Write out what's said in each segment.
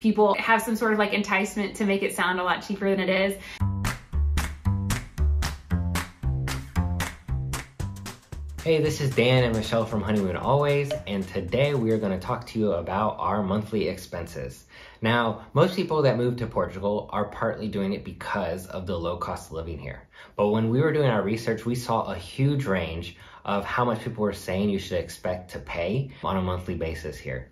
people have some sort of like enticement to make it sound a lot cheaper than it is. Hey, this is Dan and Michelle from Honeymoon Always, and today we are going to talk to you about our monthly expenses. Now, most people that move to Portugal are partly doing it because of the low cost of living here. But when we were doing our research, we saw a huge range of how much people were saying you should expect to pay on a monthly basis here.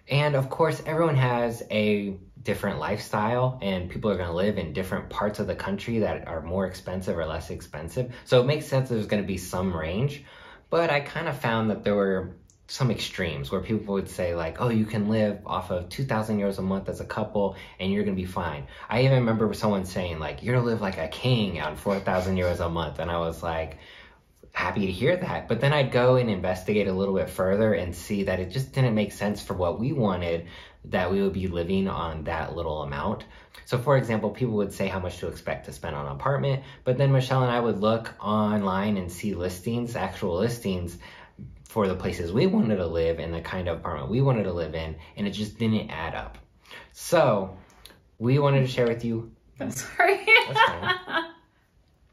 And of course, everyone has a different lifestyle and people are going to live in different parts of the country that are more expensive or less expensive. So it makes sense there's going to be some range. But I kind of found that there were some extremes where people would say like, oh, you can live off of 2,000 euros a month as a couple and you're going to be fine. I even remember someone saying like, you're going to live like a king on 4,000 euros a month. And I was like, happy to hear that. But then I'd go and investigate a little bit further and see that it just didn't make sense for what we wanted, that we would be living on that little amount. So for example, people would say how much to expect to spend on an apartment, but then Michelle and I would look online and see listings, actual listings for the places we wanted to live and the kind of apartment we wanted to live in, and it just didn't add up. So we wanted to share with you. I'm sorry. That's fine.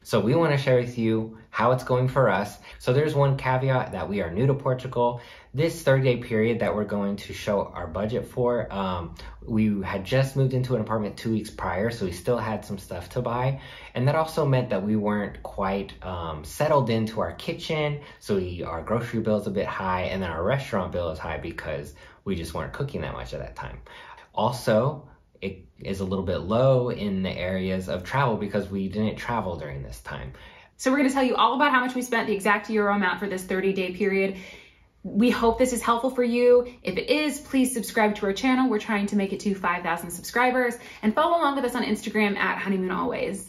So we want to share with you how it's going for us. So there's one caveat that we are new to Portugal. This 30-day period that we're going to show our budget for, we had just moved into an apartment 2 weeks prior, so we still had some stuff to buy. And that also meant that we weren't quite settled into our kitchen. So our grocery bill is a bit high, and then our restaurant bill is high because we just weren't cooking that much at that time. Also, it is a little bit low in the areas of travel because we didn't travel during this time. So we're going to tell you all about how much we spent, the exact euro amount for this 30-day period. We hope this is helpful for you. If it is, please subscribe to our channel. We're trying to make it to 5,000 subscribers, and follow along with us on Instagram at Honeymoon Always.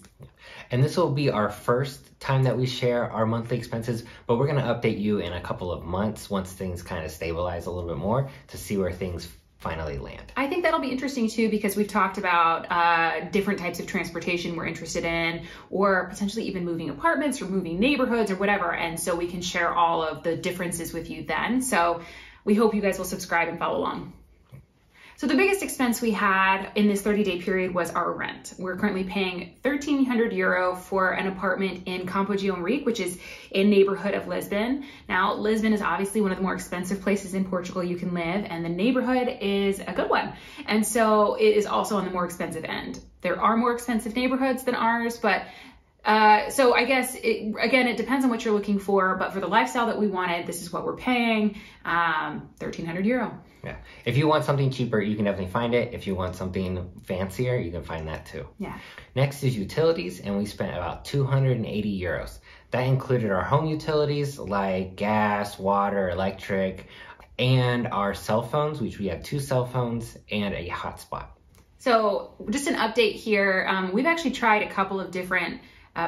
And this will be our first time that we share our monthly expenses, but we're going to update you in a couple of months once things kind of stabilize a little bit more to see where things finally land. I think that'll be interesting too, because we've talked about different types of transportation we're interested in, or potentially even moving apartments or moving neighborhoods or whatever. And so we can share all of the differences with you then. So we hope you guys will subscribe and follow along. So the biggest expense we had in this 30-day period was our rent. We're currently paying 1,300 euro for an apartment in Campo De Ourique, which is a neighborhood of Lisbon. Now, Lisbon is obviously one of the more expensive places in Portugal you can live, and the neighborhood is a good one. And so it is also on the more expensive end. There are more expensive neighborhoods than ours, but so I guess, again, it depends on what you're looking for, but for the lifestyle that we wanted, this is what we're paying, 1,300 euro. Yeah. If you want something cheaper, you can definitely find it. If you want something fancier, you can find that too. Yeah. Next is utilities, and we spent about 280 euros. That included our home utilities like gas, water, electric, and our cell phones, which we have 2 cell phones and a hotspot. So just an update here. We've actually tried a couple of different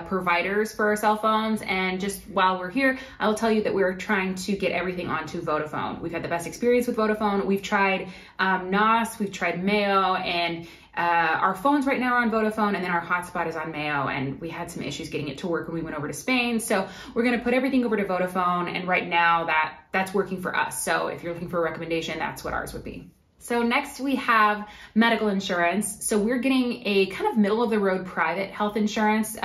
providers for our cell phones, and just while we're here, I'll tell you that we're trying to get everything onto Vodafone. We've had the best experience with Vodafone. We've tried NOS, we've tried Mayo, and our phones right now are on Vodafone, and then our hotspot is on Mayo, and we had some issues getting it to work when we went over to Spain. So we're going to put everything over to Vodafone, and right now that's working for us. So if you're looking for a recommendation, that's what ours would be. So next we have medical insurance. So we're getting a kind of middle of the road private health insurance.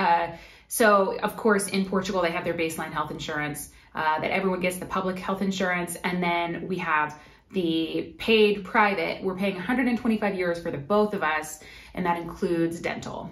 So of course in Portugal they have their baseline health insurance that everyone gets, the public health insurance, and then we have the paid private. We're paying 125 euros for the both of us, and that includes dental.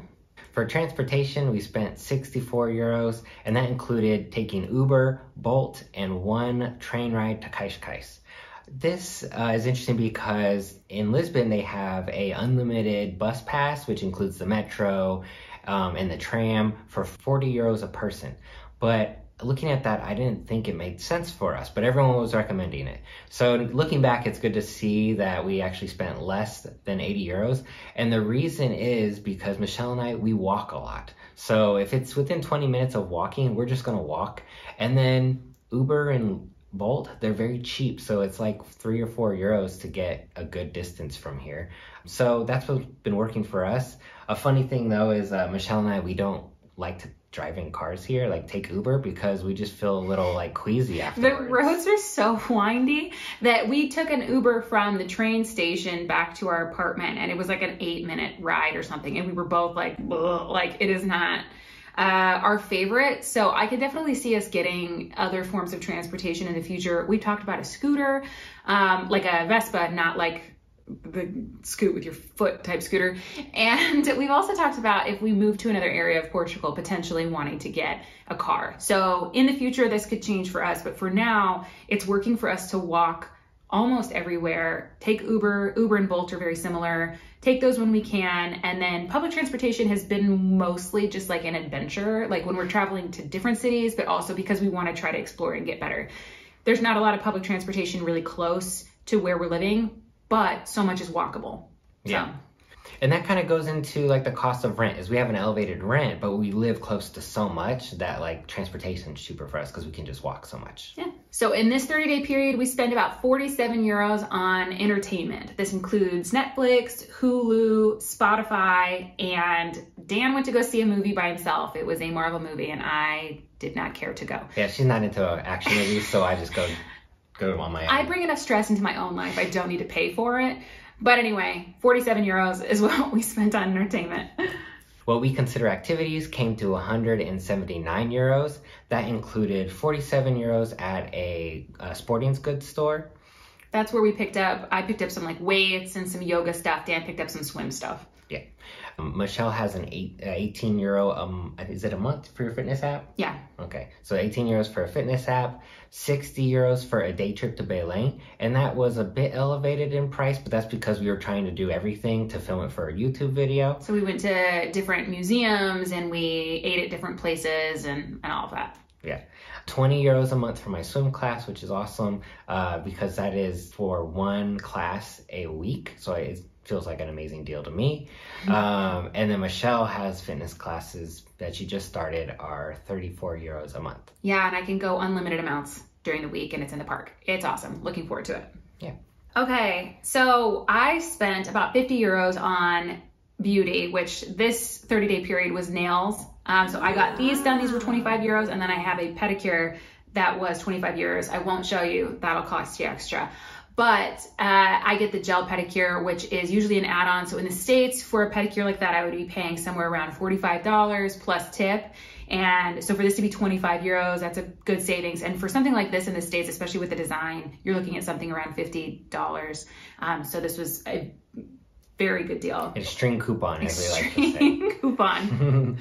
For transportation, we spent 64 euros, and that included taking Uber, Bolt, and 1 train ride to Cascais. This is interesting because in Lisbon, they have a unlimited bus pass, which includes the metro and the tram for 40 euros a person. But looking at that, I didn't think it made sense for us, but everyone was recommending it. So looking back, it's good to see that we actually spent less than 80 euros. And the reason is because Michelle and I, we walk a lot. So if it's within 20 minutes of walking, we're just going to walk. And then Uber and Bolt, they're very cheap, so it's like 3 or 4 euros to get a good distance from here. So that's what's been working for us. A funny thing though is Michelle and I, we don't like to driving cars here, like take Uber, because we just feel a little like queasy afterwards. The roads are so windy that we took an Uber from the train station back to our apartment, and it was like an 8-minute ride or something, and we were both like, ugh, like it is not our favorite. So I could definitely see us getting other forms of transportation in the future. We talked about a scooter, like a Vespa, not like the scoot with your foot type scooter. And we've also talked about, if we move to another area of Portugal, potentially wanting to get a car. So in the future, this could change for us, but for now, it's working for us to walk almost everywhere. Take Uber and Bolt are very similar. Take those when we can. And then public transportation has been mostly just like an adventure, like when we're traveling to different cities, but also because we want to try to explore and get better. There's not a lot of public transportation really close to where we're living, but so much is walkable. Yeah. And that kind of goes into like the cost of rent, is we have an elevated rent, but we live close to so much that like transportation is cheaper for us because we can just walk so much. Yeah. So in this 30-day period, we spend about 47 euros on entertainment. This includes Netflix, Hulu, Spotify, and Dan went to go see a movie by himself. It was a Marvel movie, and I did not care to go. Yeah, she's not into action movies, so I just go on my own. I bring enough stress into my own life. I don't need to pay for it. But anyway, 47 euros is what we spent on entertainment. What we consider activities came to 179 euros. That included 47 euros at a sporting goods store. That's where I picked up some like weights and some yoga stuff. Dan picked up some swim stuff. Yeah. Michelle has an 18 euro, is it a month for your fitness app? Yeah. Okay, so 18 euros for a fitness app, 60 euros for a day trip to Belém, and that was a bit elevated in price, but that's because we were trying to do everything to film it for a YouTube video. So we went to different museums and we ate at different places and all of that. Yeah. 20 euros a month for my swim class, which is awesome, because that is for one class a week, so it feels like an amazing deal to me. And then Michelle has fitness classes that she just started are 34 euros a month. Yeah, and I can go unlimited amounts during the week, and it's in the park. It's awesome. Looking forward to it. Yeah. Okay, so I spent about 50 euros on beauty, which this 30-day period was nails. So I got these done. These were 25 euros, and then I have a pedicure that was 25 euros. I won't show you. That'll cost you extra. But I get the gel pedicure, which is usually an add-on. So in the States, for a pedicure like that, I would be paying somewhere around $45 plus tip. And so for this to be 25 euros, that's a good savings. And for something like this in the States, especially with the design, you're looking at something around $50. So this was a very good deal. A string coupon, as we like to say. String coupon.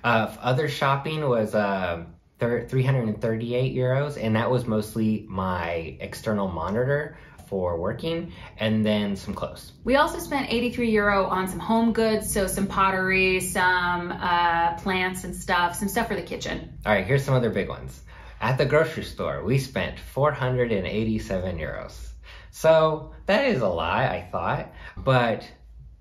Other shopping was 338 euros, and that was mostly my external monitor for working, and then some clothes. We also spent 83 euro on some home goods, so some pottery, some plants and stuff, some stuff for the kitchen. All right, here's some other big ones. At the grocery store, we spent 487 euros. So that is a lot, I thought, but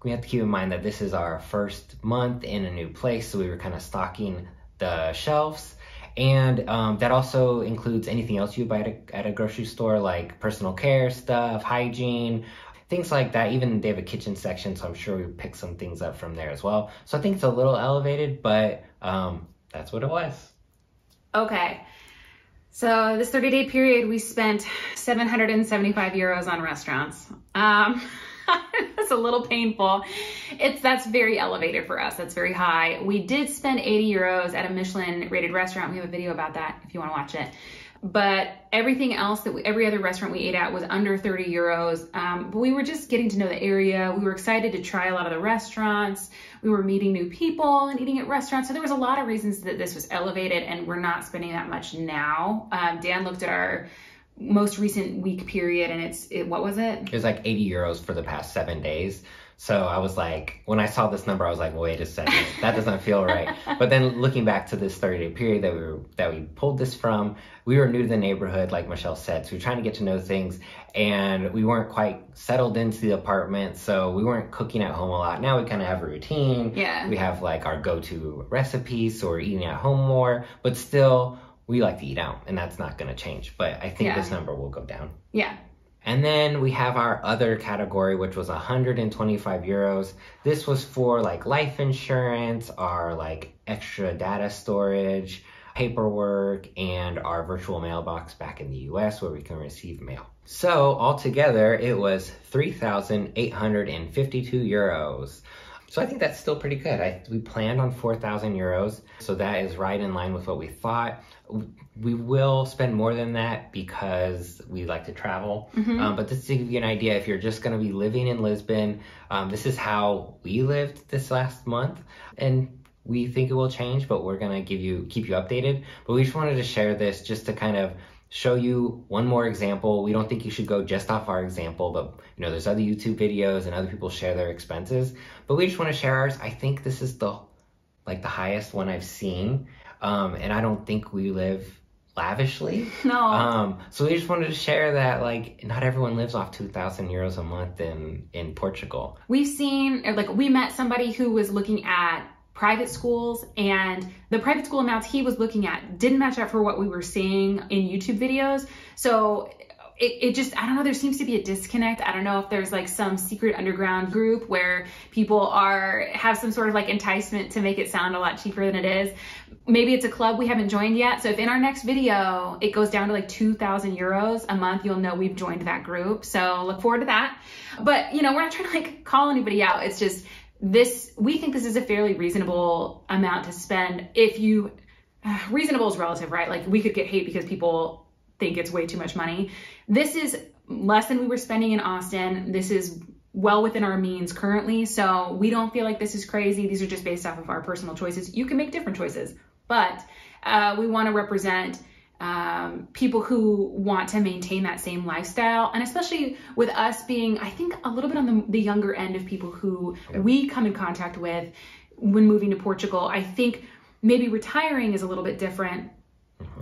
we have to keep in mind that this is our first month in a new place, so we were kind of stocking the shelves. And that also includes anything else you buy at a grocery store, like personal care stuff, hygiene, things like that. Even they have a kitchen section, so I'm sure we picked some things up from there as well. So I think it's a little elevated, but that's what it was. Okay. So this 30-day period, we spent 775 euros on restaurants. That's a little painful. That's very elevated for us. That's very high. We did spend 80 euros at a Michelin rated restaurant. We have a video about that if you want to watch it. But everything else, every other restaurant we ate at was under 30 euros. But we were just getting to know the area. We were excited to try a lot of the restaurants. We were meeting new people and eating at restaurants. So there was a lot of reasons that this was elevated, and we're not spending that much now. Dan looked at our most recent week period, and what was it? It was like 80 euros for the past 7 days. So I was like, when I saw this number, I was like, wait a second, that doesn't feel right. But then looking back to this 30-day period that we pulled this from, we were new to the neighborhood, like Michelle said. So we were trying to get to know things, and we weren't quite settled into the apartment. So we weren't cooking at home a lot. Now we kind of have a routine. Yeah. We have like our go-to recipes, so we're eating at home more, but still we like to eat out, and that's not going to change. But I think this number will go down. Yeah. And then we have our other category, which was 125 euros. This was for like life insurance, our like extra data storage, paperwork, and our virtual mailbox back in the US where we can receive mail. So altogether, it was 3,852 euros. So I think that's still pretty good. We planned on 4,000 euros, so that is right in line with what we thought. We will spend more than that because we like to travel. But just to give you an idea, if you're just going to be living in Lisbon, this is how we lived this last month. And we think it will change, but we're going to keep you updated. But we just wanted to share this just to kind of show you one more example. We don't think you should go just off our example, but you know, there's other YouTube videos and other people share their expenses, but we just want to share ours. I think this is the highest one I've seen. And I don't think we live lavishly. No. So we just wanted to share that like not everyone lives off 2,000 euros a month in Portugal. We met somebody who was looking at private schools, and the private school amounts he was looking at didn't match up for what we were seeing in YouTube videos. So it just, I don't know, there seems to be a disconnect. I don't know if there's like some secret underground group where people have some sort of like enticement to make it sound a lot cheaper than it is. Maybe it's a club we haven't joined yet. So if in our next video, it goes down to like 2,000 euros a month, you'll know we've joined that group. So look forward to that. But you know, we're not trying to like call anybody out. It's just, we think this is a fairly reasonable amount to spend. Reasonable is relative, right? Like we could get hate because people think it's way too much money. This is less than we were spending in Austin. This is well within our means currently. So we don't feel like this is crazy. These are just based off of our personal choices. You can make different choices, but we want to represent people who want to maintain that same lifestyle. And especially with us being, I think, a little bit on the younger end of people who we come in contact with when moving to Portugal. I think maybe retiring is a little bit different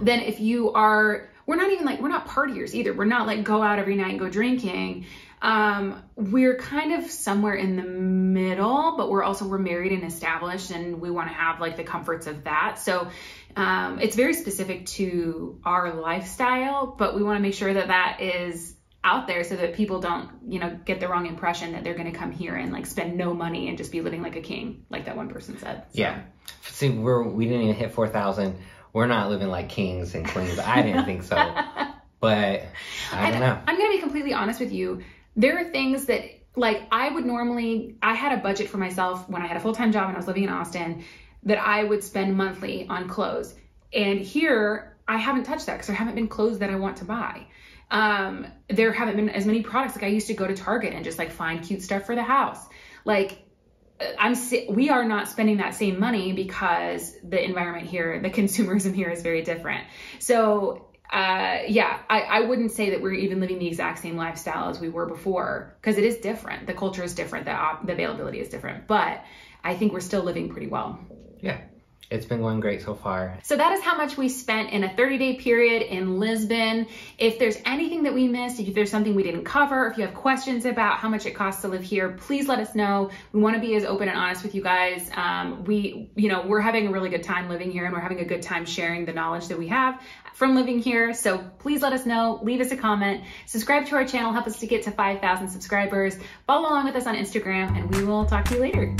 than if you are, we're not partiers either. We're not like go out every night and go drinking. We're kind of somewhere in the middle, but we're married and established, and we want to have like the comforts of that. So it's very specific to our lifestyle, but we want to make sure that that is out there so that people don't, you know, get the wrong impression that they're going to come here and like spend no money and just be living like a king, like that one person said. So. Yeah. See, we didn't even hit 4,000. We're not living like kings and queens. I didn't think so, but I don't know. I'm going to be completely honest with you. There are things that like I had a budget for myself when I had a full-time job and I was living in Austin that I would spend monthly on clothes. And here I haven't touched that because there haven't been clothes that I want to buy. There haven't been as many products. Like I used to go to Target and just like find cute stuff for the house. Like we are not spending that same money because the environment here, the consumerism here is very different. So I wouldn't say that we're even living the exact same lifestyle as we were before because it is different. The culture is different. The availability is different, but I think we're still living pretty well. Yeah. It's been going great so far. So that is how much we spent in a 30-day period in Lisbon. If there's anything that we missed, if there's something we didn't cover, if you have questions about how much it costs to live here, please let us know. We want to be as open and honest with you guys. We're having a really good time living here, and we're having a good time sharing the knowledge that we have from living here. So please let us know, leave us a comment, subscribe to our channel, help us to get to 5,000 subscribers, follow along with us on Instagram, and we will talk to you later.